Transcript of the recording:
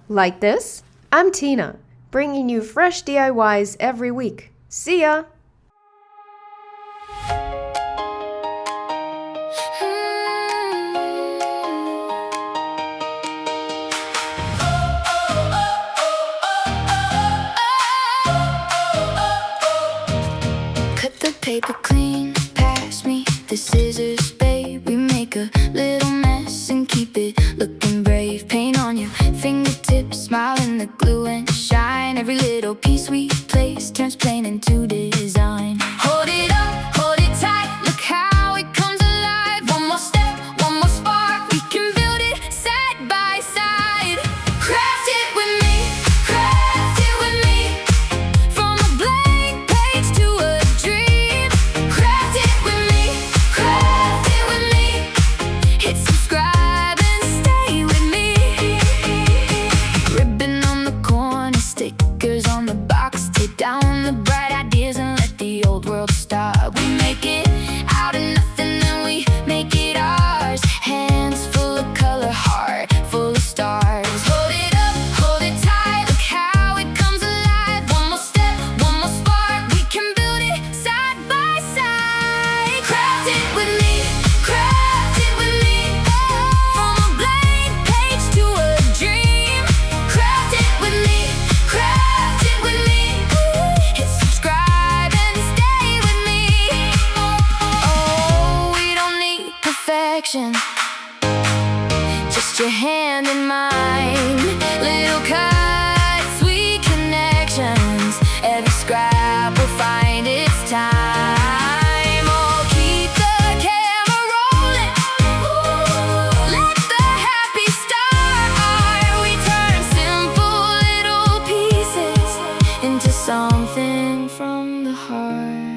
Like this? I'm Tina, bringing you fresh DIYs every week. See ya! Cut the paper clean, pass me the scissors, babe. We make a little mess and keep it looking brave. Paint on your fingertips, smile in the glue and shine. Every little piece we place turns plain into design. Hold it up, hold it tight, look how it comes alive. One more step, one more spark, we can build it side by side. Craft it with me, craft it with me. From a blank page to a dream. Craft it with me, craft it with me. Hit subscribe and stay with me. Ribbon on the corner, stickers on the box. Take down the bright ideas and let the old world stop. We make it out of nothing and we make it ours. Hands full of color, heart full of stars. Hold it up, hold it tight, look how it comes alive. One more step, one more spark, we can build it side by side. Craft it with me, craft it with me. From a blank page to a dream. Craft it with me, craft it with me. Hit subscribe and stay with me. Oh, we don't need perfection, just your hand in mine. Little cuts, sweet connections. Every scrap will find its time. Oh, keep the camera rolling. Let the happy start. We turn simple little pieces into something from the heart.